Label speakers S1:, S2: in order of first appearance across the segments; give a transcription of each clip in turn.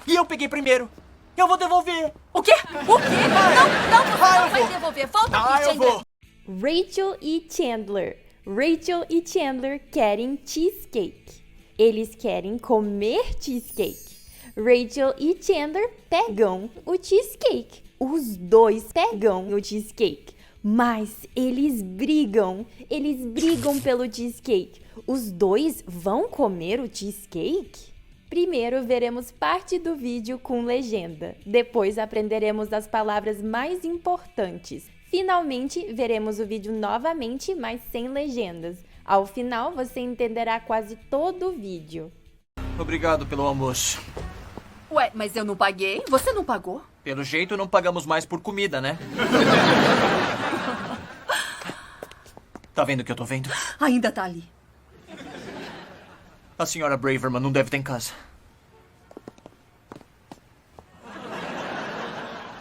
S1: E eu peguei primeiro. Eu vou devolver.
S2: O quê? O quê? Não, você não vai devolver. Volta aqui,
S1: Eu
S2: Chandler.
S1: vou.
S3: Rachel e Chandler. Rachel e Chandler querem cheesecake. Eles querem comer cheesecake. Rachel e Chandler pegam o cheesecake. Os dois pegam o cheesecake. Mas eles brigam. Eles brigam pelo cheesecake. Os dois vão comer o cheesecake? Primeiro veremos parte do vídeo com legenda. Depois aprenderemos as palavras mais importantes. Finalmente, veremos o vídeo novamente, mas sem legendas. Ao final, você entenderá quase todo o vídeo.
S1: Obrigado pelo almoço.
S2: Ué, mas eu não paguei? Você não pagou?
S1: Pelo jeito, não pagamos mais por comida, né? Tá vendo o que eu tô vendo?
S2: Ainda tá ali.
S1: A senhora Braverman não deve estar em casa.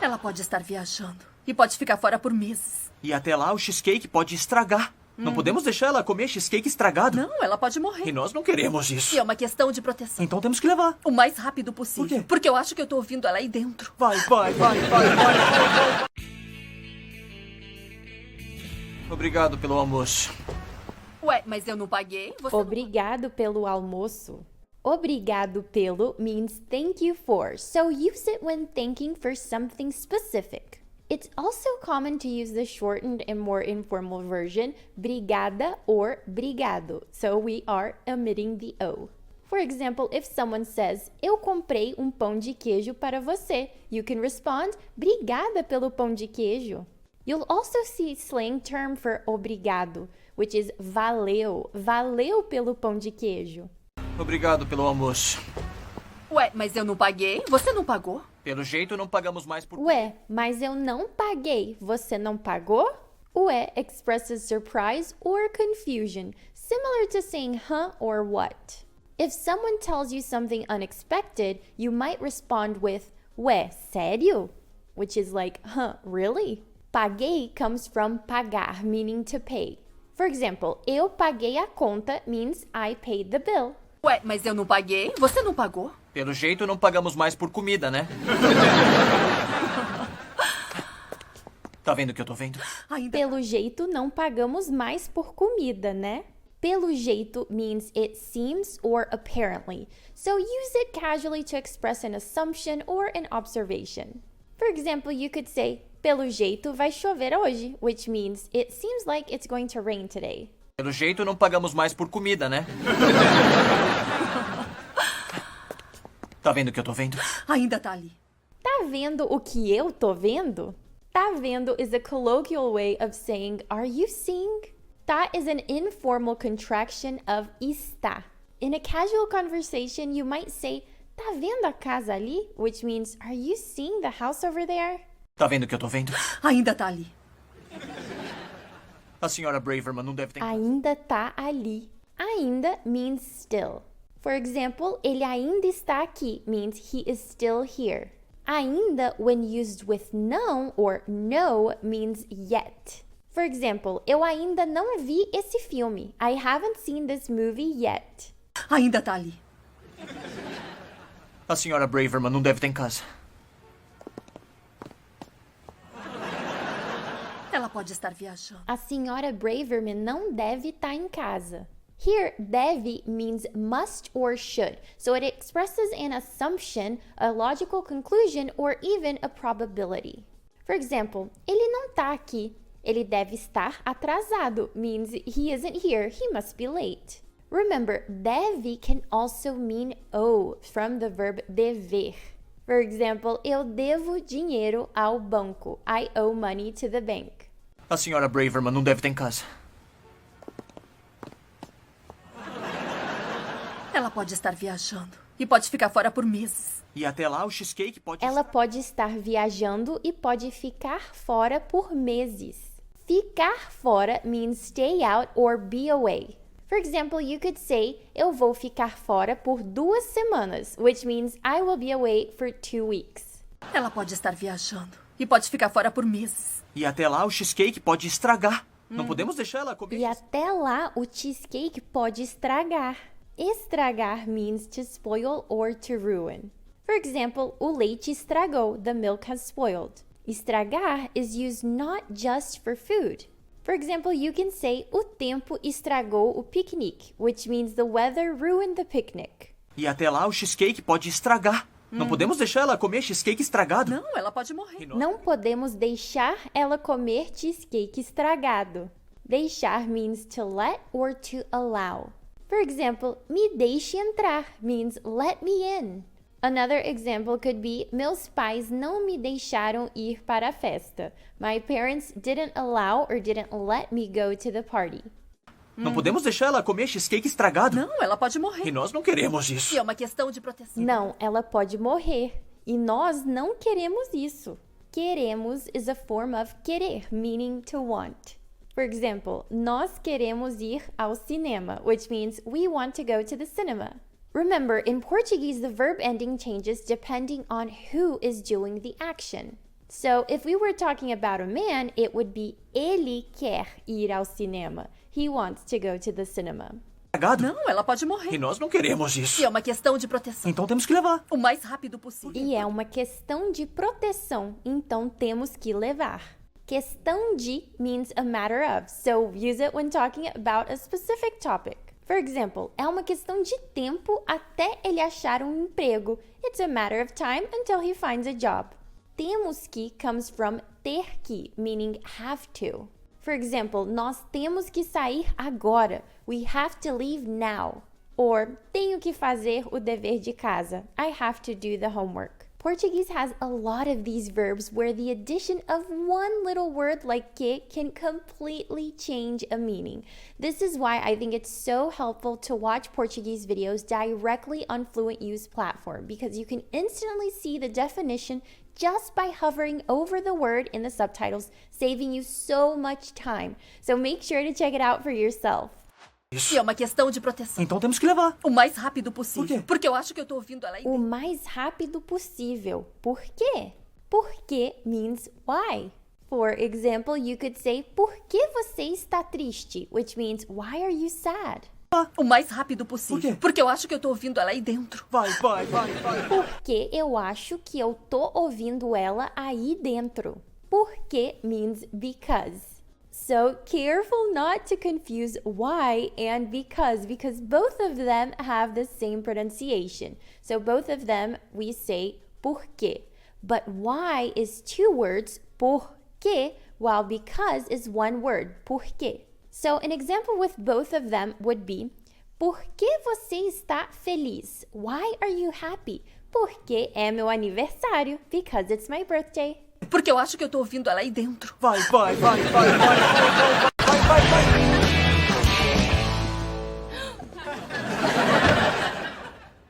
S2: Ela pode estar viajando e pode ficar fora por meses.
S1: E até lá, o cheesecake pode estragar. Não podemos deixar ela comer cheesecake estragado.
S2: Não, ela pode
S1: E
S2: morrer.
S1: nós não queremos
S2: E
S1: isso.
S2: é uma questão de proteção.
S1: Então temos que levar.
S2: O mais rápido possível.
S1: Por quê?
S2: Porque eu acho que eu tô ouvindo ela aí dentro.
S1: Vai. Obrigado pelo almoço.
S2: Ué, mas eu não paguei? Você
S3: Obrigado pelo almoço. Obrigado pelo means thank you for, so use it when thanking for something specific. It's also common to use the shortened and more informal version, brigada or brigado, so we are omitting the O. For example, if someone says, eu comprei um pão de queijo para você, you can respond, brigada pelo pão de queijo. You'll also see slang term for obrigado, which is valeu, valeu pelo pão de queijo.
S1: Obrigado pelo almoço.
S2: Ué, mas eu não paguei? Você não pagou?
S1: Pelo jeito, não pagamos mais por...
S3: Ué, mas eu não paguei, você não pagou? Ué expresses surprise or confusion, similar to saying huh or what. If someone tells you something unexpected, you might respond with, ué, sério? Which is like, huh, really? Paguei comes from pagar, meaning to pay. For example, eu paguei a conta means I paid the bill.
S2: Ué, mas eu não paguei? Você não pagou?
S1: Pelo jeito, não pagamos mais por comida, né? Tá vendo o que eu tô vendo?
S2: Ainda.
S3: Pelo jeito, não pagamos mais por comida, né? Pelo jeito means it seems or apparently, so use it casually to express an assumption or an observation. For example, you could say, pelo jeito vai chover hoje, which means it seems like it's going to rain today.
S1: Pelo jeito, não pagamos mais por comida, né? Tá vendo o que eu tô vendo?
S2: Ainda tá ali.
S3: Tá vendo o que eu tô vendo? Tá vendo is a colloquial way of saying, are you seeing? Tá is an informal contraction of está. In a casual conversation, you might say, tá vendo a casa ali? Which means, are you seeing the house over there?
S1: Tá vendo o que eu tô vendo?
S2: Ainda tá ali.
S1: A senhora Braverman não deve ter...
S3: Ainda tá ali. Ainda means still. For example, ele ainda está aqui means he is still here. Ainda, when used with não or no, means yet. For example, eu ainda não vi esse filme. I haven't seen this movie yet.
S2: Ainda tá ali.
S1: A senhora Braverman não deve estar em casa.
S2: Ela pode estar viajando.
S3: A senhora Braverman não deve estar em casa. Here, deve means must or should, so it expresses an assumption, a logical conclusion, or even a probability. For example, ele não tá aqui. Ele deve estar atrasado, means he isn't here, he must be late. Remember, deve can also mean owe, from the verb dever. For example, eu devo dinheiro ao banco. I owe money to the bank.
S1: A senhora Braverman não deve estar em casa.
S2: Ela pode estar viajando e pode ficar fora por meses.
S1: E até lá, o cheesecake pode...
S3: Ela pode estar viajando e pode ficar fora por meses. Ficar fora means stay out or be away. For example, you could say, eu vou ficar fora por 2 semanas, which means I will be away for 2 weeks.
S2: Ela pode estar viajando e pode ficar fora por meses.
S1: E até lá, o cheesecake pode estragar. Não podemos deixar ela comer...
S3: E até lá, o cheesecake pode estragar. Estragar means to spoil or to ruin. For example, o leite estragou. The milk has spoiled. Estragar is used not just for food. For example, you can say o tempo estragou o piquenique, which means the weather ruined the picnic.
S1: E até lá o cheesecake pode estragar. Não podemos deixar ela comer cheesecake estragado.
S2: Não, ela pode morrer.
S3: Não podemos deixar ela comer cheesecake estragado. Deixar means to let or to allow. For example, me deixe entrar means let me in. Another example could be, meus pais não me deixaram ir para a festa. My parents didn't allow or didn't let me go to the party.
S1: Não podemos deixar ela comer cheesecake estragado.
S2: Não, ela pode morrer.
S1: E nós não queremos isso.
S2: E é uma questão de proteção.
S3: Não, ela pode morrer. E nós não queremos isso. Queremos is a form of querer, meaning to want. For example, nós queremos ir ao cinema, which means we want to go to the cinema. Remember, in Portuguese, the verb ending changes depending on who is doing the action. So, if we were talking about a man, it would be ele quer ir ao cinema. He wants to go to the cinema.
S1: Estragado?
S2: Não, ela pode morrer.
S1: E nós não queremos isso.
S2: E é uma questão de proteção.
S1: Então temos que levar.
S2: O mais rápido possível.
S3: E é uma questão de proteção, então temos que levar. Questão de means a matter of, so use it when talking about a specific topic. For example, é uma questão de tempo até ele achar um emprego. It's a matter of time until he finds a job. Temos que comes from ter que, meaning have to. For example, nós temos que sair agora. We have to leave now. Or, tenho que fazer o dever de casa. I have to do the homework. Portuguese has a lot of these verbs where the addition of one little word like que can completely change a meaning. This is why I think it's so helpful to watch Portuguese videos directly on FluentU's platform, because you can instantly see the definition just by hovering over the word in the subtitles, saving you so much time. So make sure to check it out for yourself.
S2: E é uma questão de proteção.
S1: Então temos que levar.
S2: O mais rápido possível.
S1: Por quê?
S2: Porque eu acho que eu tô ouvindo ela aí.
S3: O mais rápido possível. Por quê? Porque means why. For example, you could say, por que você está triste? Which means, why are you sad?
S2: O mais rápido possível.
S1: Por quê?
S2: Porque eu acho que eu tô ouvindo ela aí dentro.
S1: Vai.
S3: Porque eu acho que eu tô ouvindo ela aí dentro. Porque means because. So careful not to confuse why and because both of them have the same pronunciation. So both of them we say porque. But why is two words, porque, while because is one word, porque. So an example with both of them would be, por que você está feliz? Why are you happy? Porque é meu aniversário, because it's my birthday.
S2: Porque eu acho que eu tô ouvindo ela aí dentro.
S1: Vai.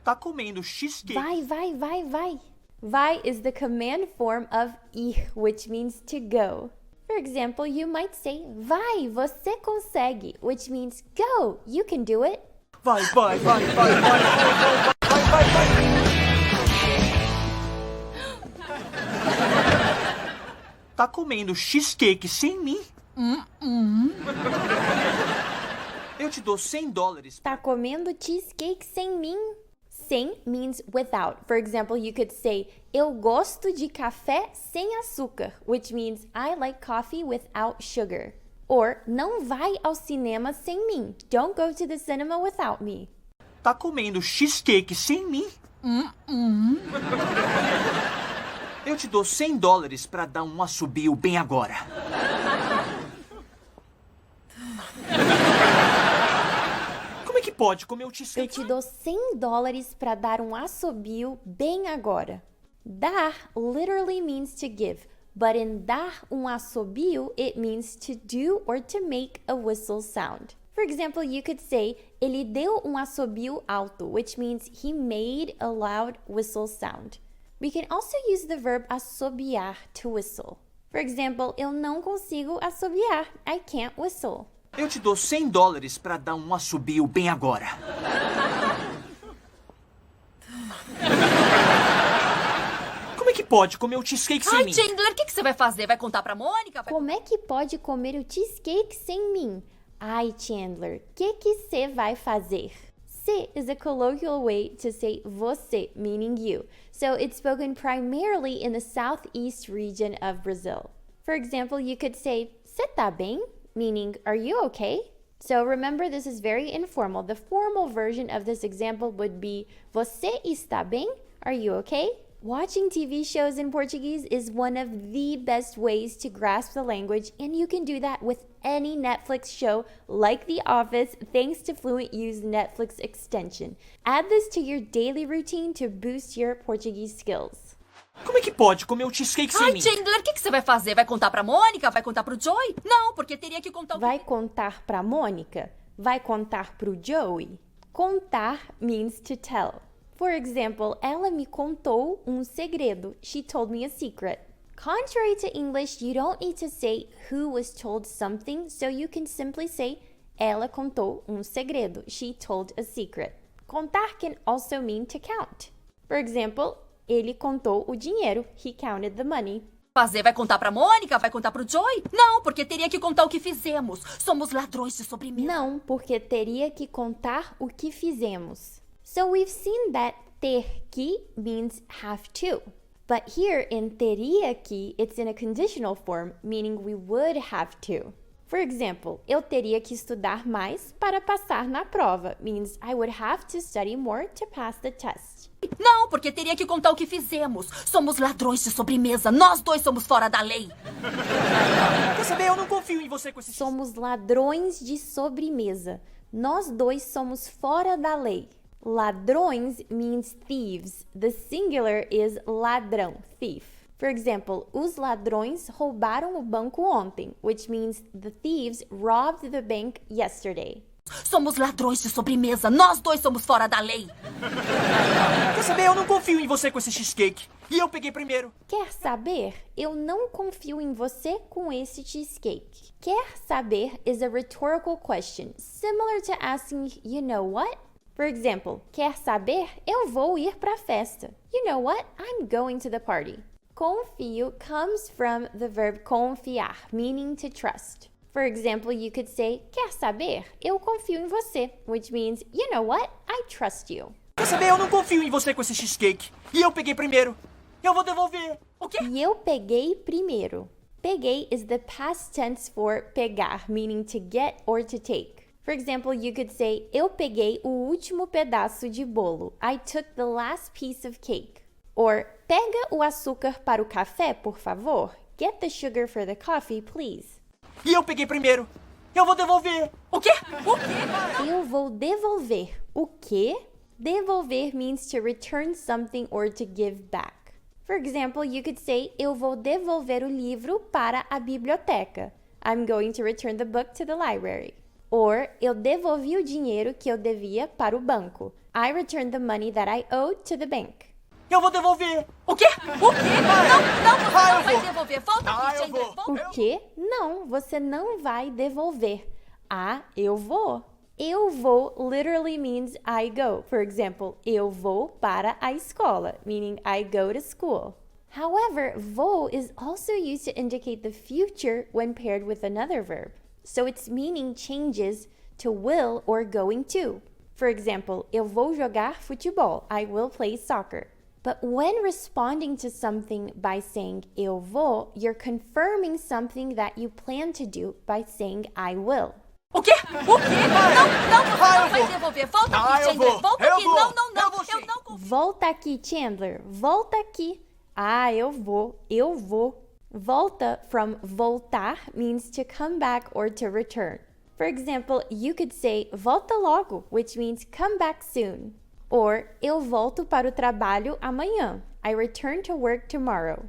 S1: Tá comendo cheesecake.
S3: Vai. Vai is the command form of ir, which means to go. For example, you might say, vai, você consegue, which means go, you can do it.
S1: Vai. Tá comendo cheesecake sem mim? Eu te dou $100.
S3: Tá comendo cheesecake sem mim? Sem means without. For example, you could say, eu gosto de café sem açúcar, which means I like coffee without sugar. Or, não vai ao cinema sem mim. Don't go to the cinema without me.
S1: Tá comendo cheesecake sem mim? Eu te dou $100 pra dar um assobio bem agora. Como é que pode comer o
S3: Eu
S1: cheesecake?
S3: te dou $100 para dar um assobio bem agora. Dar literally means to give, but in dar um assobio, it means to do or to make a whistle sound. For example, you could say, ele deu um assobio alto, which means he made a loud whistle sound. We can also use the verb assobiar to whistle. For example, eu não consigo assobiar. I can't whistle.
S1: Eu te dou $100 pra dar um assobio bem agora. Como é que pode comer o cheesecake sem
S2: Ai,
S1: mim?
S2: Chandler, o que você vai fazer? Vai contar pra Mônica?
S3: Como é que pode comer o cheesecake sem mim? Ai, Chandler, o que você vai fazer? Você is a colloquial way to say você, meaning you. So it's spoken primarily in the southeast region of Brazil. For example, you could say, "Você tá bem?" meaning, "Are you okay?" So remember, this is very informal. The formal version of this example would be, "Você está bem?" Are you okay? Watching TV shows in Portuguese is one of the best ways to grasp the language, and you can do that with any Netflix show like The Office thanks to FluentU's Netflix extension. Add this to your daily routine to boost your Portuguese skills.
S1: Como é que pode comer um cheesecake sem
S2: Ai,
S1: mim?
S2: Chandler, o que você vai fazer? Vai contar pra Mônica? Vai contar pro Joey? Não, porque teria que contar o
S3: Vai contar pra Mônica? Vai contar pro Joey? Contar means to tell. For example, ela me contou segredo. She told me a secret. Contrary to English, you don't need to say who was told something, so you can simply say ela contou segredo. She told a secret. Contar can also mean to count. For example, ele contou o dinheiro. He counted the money.
S2: fazer? Vai contar pra Mônica? Vai contar pro Joey? Não, porque teria que contar o que fizemos. Somos ladrões de sobremesa.
S3: Não, porque teria que contar o que fizemos. So we've seen that ter que means have to. But here in teria que, it's in a conditional form, meaning we would have to. For example, eu teria que estudar mais para passar na prova, means I would have to study more to pass the test.
S2: Não, porque teria que contar o que fizemos. Somos ladrões de sobremesa. Nós dois somos fora da lei.
S1: Quer saber? Eu não confio em você com esse...
S3: Somos ladrões de sobremesa. Nós dois somos fora da lei. Ladrões means thieves. The singular is ladrão, thief. For example, os ladrões roubaram o banco ontem, which means the thieves robbed the bank yesterday.
S2: Somos ladrões de sobremesa. Nós dois somos fora da lei.
S1: Quer saber? Eu não confio em você com esse cheesecake. E eu peguei primeiro.
S3: Quer saber? Eu não confio em você com esse cheesecake. Quer saber is a rhetorical question, similar to asking, you know what? For example, quer saber? Eu vou ir para a festa. You know what? I'm going to the party. Confio comes from the verb confiar, meaning to trust. For example, you could say, quer saber? Eu confio em você, which means, you know what? I trust you.
S1: Quer saber? Eu não confio em você com esse cheesecake. E eu peguei primeiro. Eu vou devolver. O quê?
S3: E eu peguei primeiro. Peguei is the past tense for pegar, meaning to get or to take. For example, you could say, eu peguei o último pedaço de bolo. I took the last piece of cake. Or, pega o açúcar para o café, por favor. Get the sugar for the coffee, please.
S1: E eu peguei primeiro. Eu vou devolver.
S2: O quê? O quê?
S3: Eu vou devolver. O quê? Devolver means to return something or to give back. For example, you could say, eu vou devolver o livro para a biblioteca. I'm going to return the book to the library. Or, eu devolvi o dinheiro que eu devia para o banco. I returned the money that I owed to the bank.
S1: Eu vou devolver.
S2: O quê? O quê? Não, você não vai devolver. Volta aqui,
S1: eu
S2: Chandler.
S1: vou.
S2: Volta.
S3: O quê? Não, você não vai devolver. Ah, eu vou. Eu vou literally means I go. For example, eu vou para a escola, meaning I go to school. However, vou is also used to indicate the future when paired with another verb. So its meaning changes to will or going to. For example, eu vou jogar futebol. I will play soccer. But when responding to something by saying eu vou, you're confirming something that you plan to do by saying I will.
S2: O quê? O quê? Não vai devolver. Volta aqui,
S1: eu
S2: Chandler.
S1: vou.
S2: Volta
S1: Eu
S2: aqui.
S1: vou.
S2: Não.
S1: Eu vou,
S2: Eu não confio.
S3: Volta aqui, Chandler. Volta aqui. Ah, eu vou. Eu vou. Volta from voltar means to come back or to return. For example, you could say volta logo, which means come back soon. Or eu volto para o trabalho amanhã. I return to work tomorrow.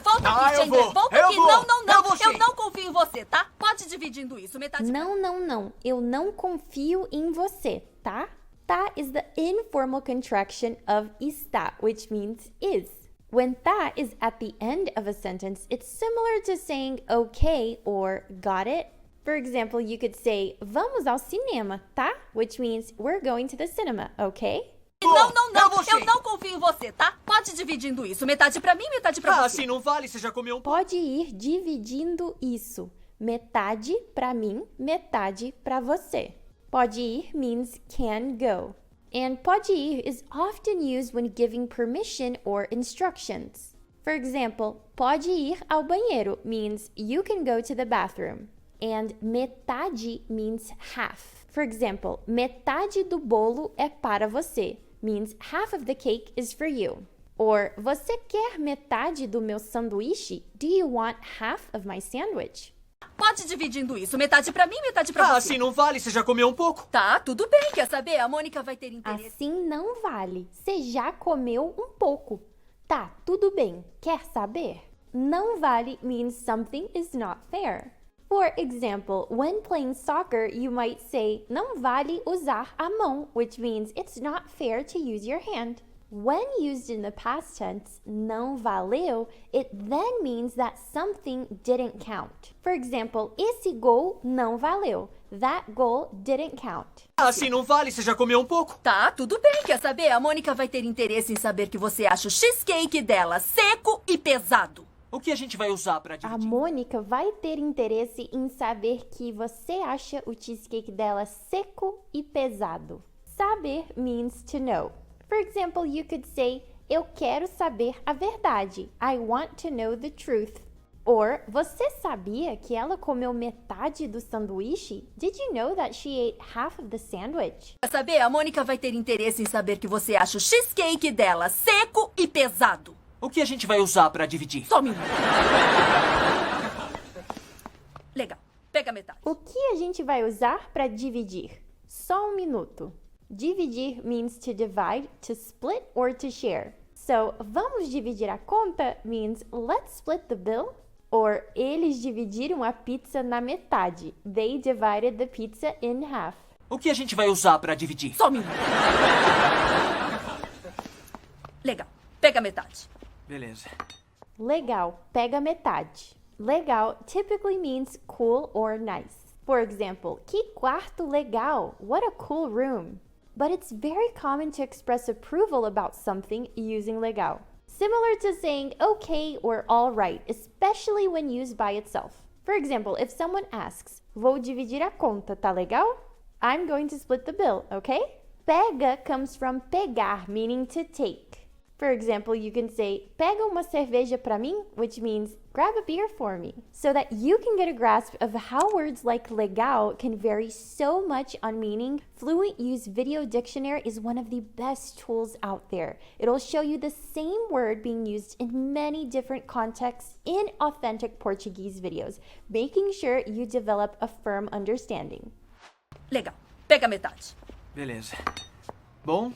S2: Volta aqui,
S1: eu
S2: Chandler.
S1: vou.
S2: Volta
S1: Eu
S2: aqui.
S1: vou.
S2: Não.
S1: Eu vou,
S2: Eu
S1: sim.
S2: não confio em você, tá? Pode ir dividindo isso. Metade.
S3: Não. Eu não confio em você, tá? Tá is the informal contraction of está, which means is. When tá is at the end of a sentence, it's similar to saying okay or got it. For example, you could say, vamos ao cinema, tá? Which means we're going to the cinema, okay?
S2: Não.
S1: Eu vou,
S2: Eu
S1: sim.
S2: não confio em você, tá? Pode ir dividindo isso. Metade pra mim, metade pra
S1: Ah,
S2: você.
S1: assim não vale. Você já comeu um...
S3: Pode ir dividindo isso. Metade para mim, metade para você. Pode ir means can go. And pode ir is often used when giving permission or instructions. For example, pode ir ao banheiro means you can go to the bathroom. And metade means half. For example, metade do bolo é para você means half of the cake is for you. Or, você quer metade do meu sanduíche? Do you want half of my sandwich?
S2: Pode dividindo isso. Metade pra mim, metade pra você.
S1: Assim não vale, você já comeu um pouco?
S2: Tá, tudo bem. Quer saber? A Mônica vai ter interesse.
S3: Assim não vale. Você já comeu um pouco. Tá, tudo bem. Quer saber? Não vale means something is not fair. For example, when playing soccer, you might say, não vale usar a mão, which means it's not fair to use your hand. When used in the past tense, não valeu, it then means that something didn't count. For example, esse gol não valeu. That goal didn't count.
S1: Assim não vale, você já comeu um pouco?
S2: Tá, tudo bem. Quer saber? A Mônica vai ter interesse em saber que você acha o cheesecake dela seco e pesado.
S1: O que a gente vai usar pra
S3: A
S1: dividir?
S3: Mônica vai ter interesse em saber que você acha o cheesecake dela seco e pesado. Saber means to know. For example, you could say, eu quero saber a verdade. I want to know the truth. Or, você sabia que ela comeu metade do sanduíche? Did you know that she ate half of the sandwich?
S2: Quer saber? A Mônica vai ter interesse em saber que você acha o cheesecake dela seco e pesado.
S1: O que a gente vai usar pra dividir?
S2: Só um minuto. Legal. Pega a metade.
S3: O que a gente vai usar para dividir? Só um minuto. Dividir means to divide, to split, or to share. So, vamos dividir a conta means let's split the bill. Or, eles dividiram a pizza na metade. They divided the pizza in half.
S1: O que a gente vai usar pra dividir?
S2: Só um minuto. Legal. Pega a metade.
S1: Beleza.
S3: Legal, pega metade. Legal typically means cool or nice. For example, que quarto legal! What a cool room! But it's very common to express approval about something using legal. Similar to saying okay or all right, especially when used by itself. For example, if someone asks, vou dividir a conta, tá legal? I'm going to split the bill, okay? Pega comes from pegar, meaning to take. For example, you can say, pega uma cerveja pra mim, which means grab a beer for me. So that you can get a grasp of how words like legal can vary so much on meaning, FluentU's video dictionary is one of the best tools out there. It'll show you the same word being used in many different contexts in authentic Portuguese videos, making sure you develop a firm understanding.
S2: Legal. Pega a metade.
S1: Beleza. Bom,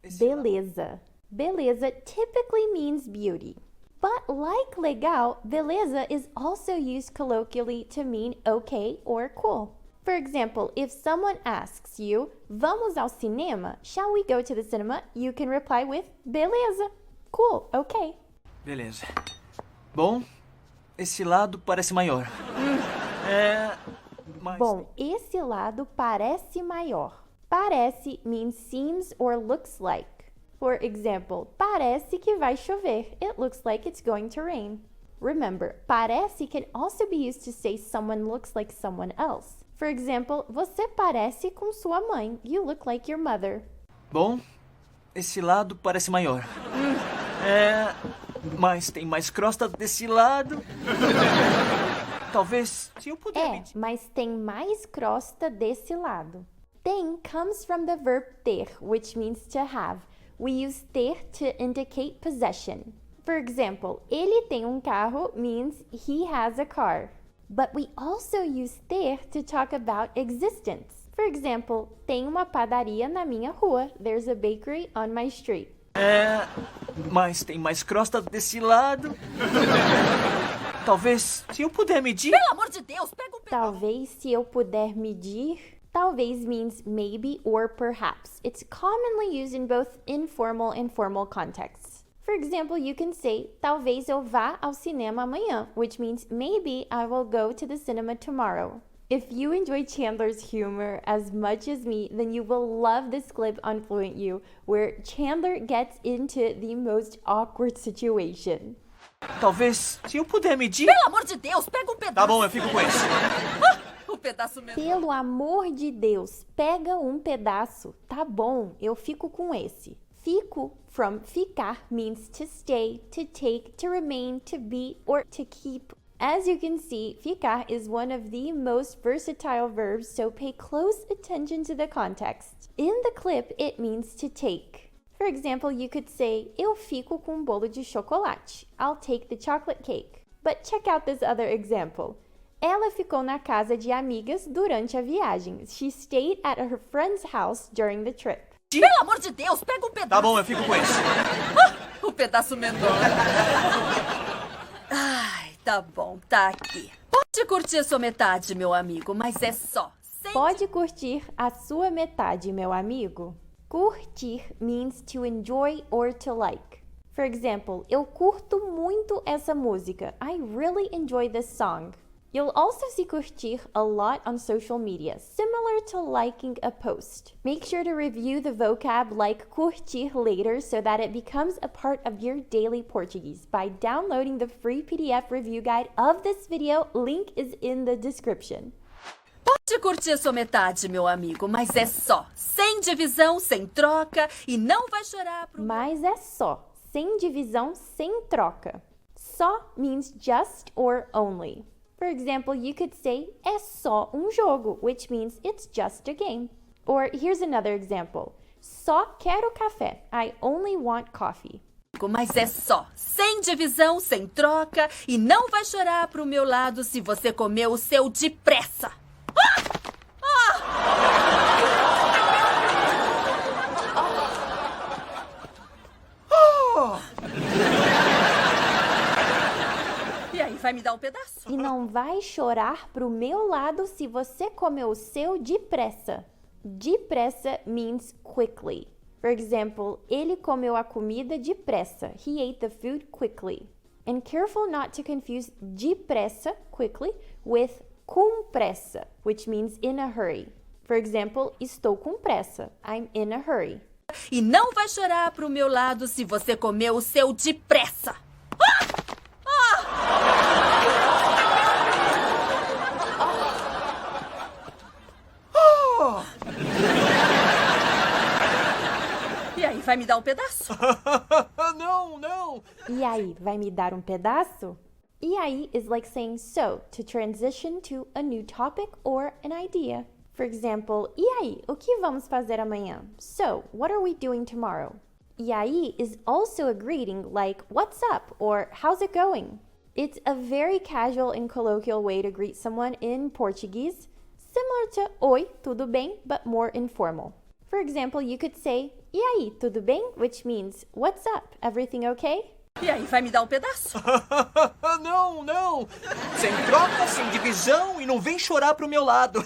S3: Beleza. Beleza typically means beauty. But like legal, beleza is also used colloquially to mean okay or cool. For example, if someone asks you, vamos ao cinema? Shall we go to the cinema? You can reply with, beleza. Cool, okay.
S1: beleza. Bom, esse lado parece maior. Mas...
S3: Bom, esse lado parece maior. Parece means seems or looks like. For example, parece que vai chover. It looks like it's going to rain. Remember, parece can also be used to say someone looks like someone else. For example, você parece com sua mãe. You look like your mother.
S1: Bom, esse lado parece maior. Mas tem mais crosta desse lado. Talvez, se eu puder...
S3: Mas tem mais crosta desse lado. Tem comes from the verb ter, which means to have. We use ter to indicate possession. For example, ele tem carro means he has a car. But we also use ter to talk about existence. For example, tem uma padaria na minha rua. There's a bakery on my street.
S1: Mas tem mais crosta desse lado. Talvez, se eu puder medir...
S2: Pelo amor de Deus, pega um pedaço.
S3: Talvez se eu puder medir... Talvez means maybe or perhaps. It's commonly used in both informal and formal contexts. For example, you can say, talvez eu vá ao cinema amanhã, which means maybe I will go to the cinema tomorrow. If you enjoy Chandler's humor as much as me, then you will love this clip on FluentU, where Chandler gets into the most awkward situation.
S1: Talvez, se eu puder medir...
S2: Pelo amor de Deus, pega um pedaço.
S1: Tá bom, eu fico com esse.
S2: O O pedaço menor.
S3: Pelo amor de Deus, pega um pedaço. Tá bom, eu fico com esse. Fico, from ficar, means to stay, to take, to remain, to be, or to keep. As you can see, ficar is one of the most versatile verbs, so pay close attention to the context. In the clip, it means to take. For example, you could say, eu fico com um bolo de chocolate. I'll take the chocolate cake. But check out this other example. Ela ficou na casa de amigas durante a viagem. She stayed at her friend's house during the trip.
S2: Pelo amor de Deus, pega um pedaço.
S1: Tá bom, eu fico com esse.
S2: O pedaço menor. Ai, tá bom, tá aqui. Pode curtir a sua metade, meu amigo, mas é só.
S3: Pode curtir a sua metade, meu amigo. Curtir means to enjoy or to like. For example, eu curto muito essa música. I really enjoy this song. You'll also see curtir a lot on social media, similar to liking a post. Make sure to review the vocab like curtir later so that it becomes a part of your daily Portuguese by downloading the free PDF review guide of this video. Link is in the description.
S2: Pode curtir a sua metade, meu amigo, mas é só. Sem divisão, sem troca e não vai chorar pro...
S3: Mas é só. Sem divisão, sem troca. Só means just or only. For example, you could say, é só um jogo, which means it's just a game. Or here's another example. Só quero café. I only want coffee.
S2: Mas é só. Sem divisão, sem troca e não vai chorar pro meu lado se você comeu o seu depressa. E aí, vai me dar um pedaço?
S3: E não vai chorar pro meu lado se você comeu o seu depressa. Depressa means quickly. For example, ele comeu a comida depressa. He ate the food quickly. And careful not to confuse depressa, quickly, with com pressa, which means in a hurry. For example, estou com pressa. I'm in a hurry.
S2: E não vai chorar pro meu lado se você comeu o seu depressa. E aí, vai me dar um pedaço?
S1: Não, não.
S3: E aí, vai me dar um pedaço? E aí is like saying so to transition to a new topic or an idea. For example, e aí, o que vamos fazer amanhã? So, what are we doing tomorrow? E aí is also a greeting like what's up or how's it going? It's a very casual and colloquial way to greet someone in Portuguese, similar to oi, tudo bem, but more informal. For example, you could say, e aí, tudo bem? Which means, what's up? Everything okay?
S2: E aí, vai me dar um pedaço?
S1: Não, não. Sem troca, sem divisão e não vem chorar pro meu lado.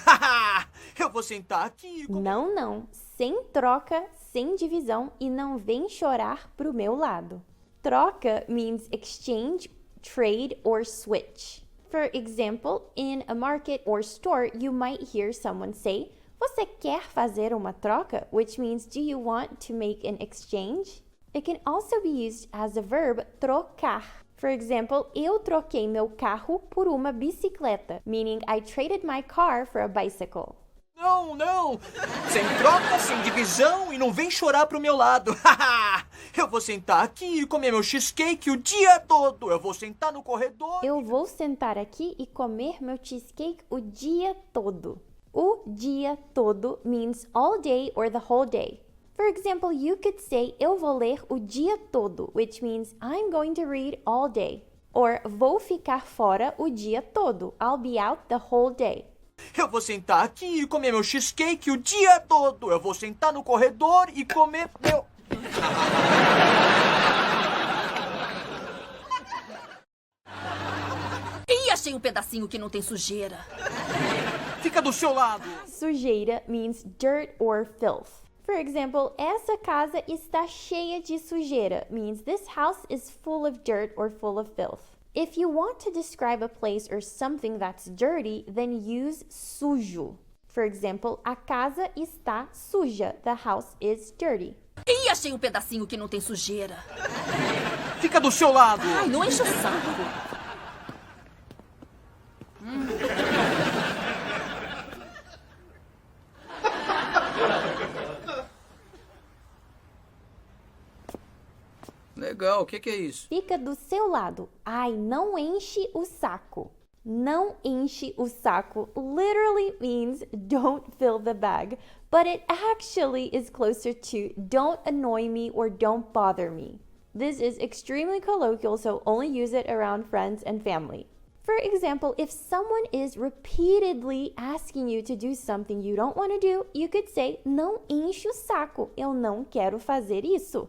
S1: Eu vou sentar aqui.
S3: Não, não. Sem troca, sem divisão e não vem chorar pro meu lado. Troca means exchange, trade, or switch. For example, in a market or store, you might hear someone say, você quer fazer uma troca? Which means, do you want to make an exchange? It can also be used as a verb trocar. For example, eu troquei meu carro por uma bicicleta, meaning I traded my car for a bicycle.
S1: Não, não. Sem troca, sem divisão e não vem chorar pro meu lado. Eu vou sentar aqui e comer meu cheesecake o dia todo. Eu vou sentar no corredor.
S3: Eu vou sentar aqui e comer meu cheesecake o dia todo. O dia todo means all day or the whole day. For example, you could say, eu vou ler o dia todo, which means I'm going to read all day. Or, vou ficar fora o dia todo. I'll be out the whole day.
S1: Eu vou sentar aqui e comer meu cheesecake o dia todo. Eu vou sentar no corredor e comer meu...
S2: Ih, achei um pedacinho que não tem sujeira.
S1: Fica do seu lado.
S3: Sujeira means dirt or filth. For example, essa casa está cheia de sujeira means this house is full of dirt or full of filth. If you want to describe a place or something that's dirty, then use sujo. For example, a casa está suja. The house is dirty.
S2: Ih, achei um pedacinho que não tem sujeira.
S1: Fica do seu lado.
S2: Ai, não enche o saco.
S1: Legal, o que é isso?
S3: Fica do seu lado. Ai, não enche o saco. Não enche o saco literally means don't fill the bag, but it actually is closer to don't annoy me or don't bother me. This is extremely colloquial, so only use it around friends and family. For example, if someone is repeatedly asking you to do something you don't want to do, you could say, não enche o saco, eu não quero fazer isso.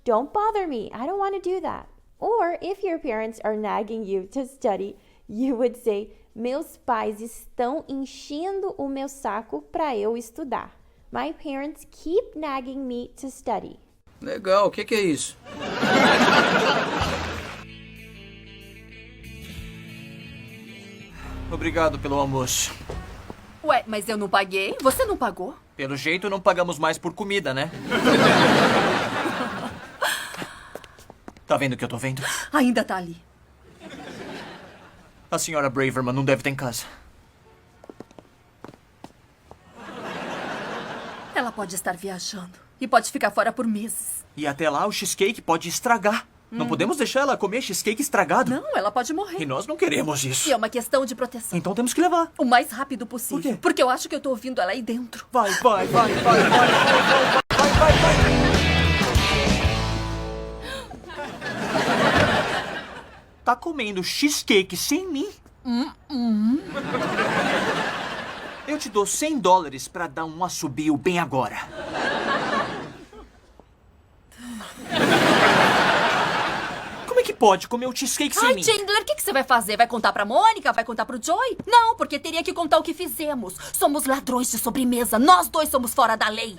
S3: Don't bother me, I don't want to do that. Or if your parents are nagging you to study, you would say, meus pais estão enchendo o meu saco para eu estudar. My parents keep nagging me to study.
S1: Legal, o que é isso? Obrigado pelo almoço.
S2: Ué, mas eu não paguei? Você não pagou?
S1: Pelo jeito, não pagamos mais por comida, né? Tá vendo o que eu tô vendo?
S2: Ainda tá ali.
S1: A senhora Braverman não deve estar em casa.
S2: Ela pode estar viajando e pode ficar fora por meses.
S1: E até lá, o cheesecake pode estragar. Não podemos deixar ela comer cheesecake estragado.
S2: Não, ela pode morrer.
S1: E nós não queremos isso.
S2: E é uma questão de proteção.
S1: Então temos que levar.
S2: O mais rápido possível.
S1: Por quê?
S2: Porque eu acho que eu tô ouvindo ela aí dentro.
S1: Vai. Tá comendo cheesecake sem mim? Eu te dou $100 pra dar um assobio bem agora. Como é que pode comer o cheesecake sem
S2: Ai,
S1: mim?
S2: Chandler, o que você vai fazer? Vai contar pra Mônica? Vai contar pro Joy? Não, porque teria que contar o que fizemos. Somos ladrões de sobremesa. Nós dois somos fora da lei.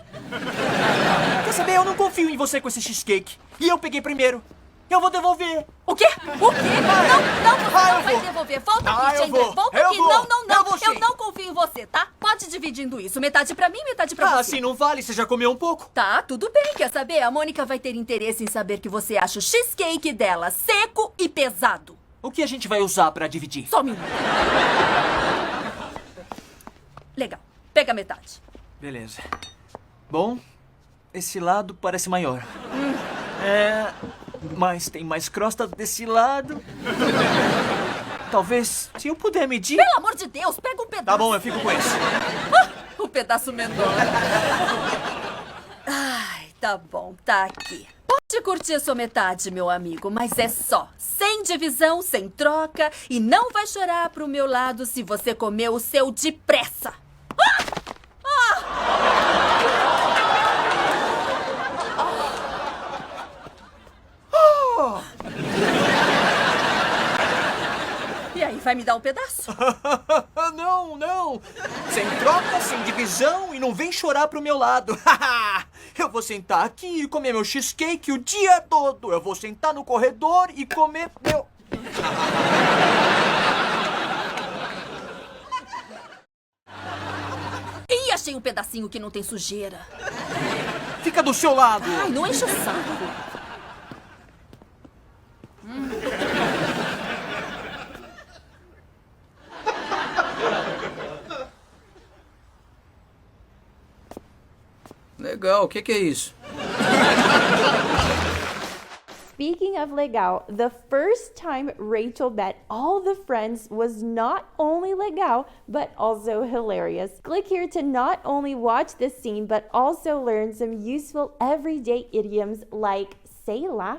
S1: Quer saber? Eu não confio em você com esse cheesecake. E eu peguei primeiro. Eu vou devolver.
S2: O quê? O quê? Não, você não vai
S1: vou.
S2: devolver. Volta
S1: Ah,
S2: aqui,
S1: eu
S2: Chandler.
S1: vou.
S2: Volta
S1: Eu
S2: aqui.
S1: vou.
S2: Não.
S1: Eu vou sim.
S2: Eu não confio em você, tá? Pode ir dividindo isso. Metade pra mim, metade pra você.
S1: Assim não vale. Você já comeu um pouco.
S2: Tá, tudo bem. Quer saber? A Mônica vai ter interesse em saber que você acha o cheesecake dela seco e pesado.
S1: O que a gente vai usar pra dividir?
S2: Só um minuto. Legal. Pega a metade.
S1: Beleza. Bom, esse lado parece maior. Mas tem mais crosta desse lado. Talvez, se eu puder medir...
S2: Pelo amor de Deus, pega um pedaço.
S1: Tá bom, eu fico com esse.
S2: O pedaço menor. Ai, tá bom, tá aqui. Pode curtir a sua metade, meu amigo, mas é só. Sem divisão, sem troca. E não vai chorar pro meu lado se você comer o seu depressa. E aí, vai me dar um pedaço?
S1: Não. Sem troca, sem divisão e não vem chorar pro meu lado. Eu vou sentar aqui e comer meu cheesecake o dia todo. Eu vou sentar no corredor e comer meu...
S2: Ih, achei um pedacinho que não tem sujeira.
S1: Fica do seu lado.
S2: Ai, não enche o saco.
S1: Legal, o que é isso?
S3: Speaking of legal, the first time Rachel met all the friends was not only legal, but also hilarious. Click here to not only watch this scene, but also learn some useful everyday idioms like sei lá.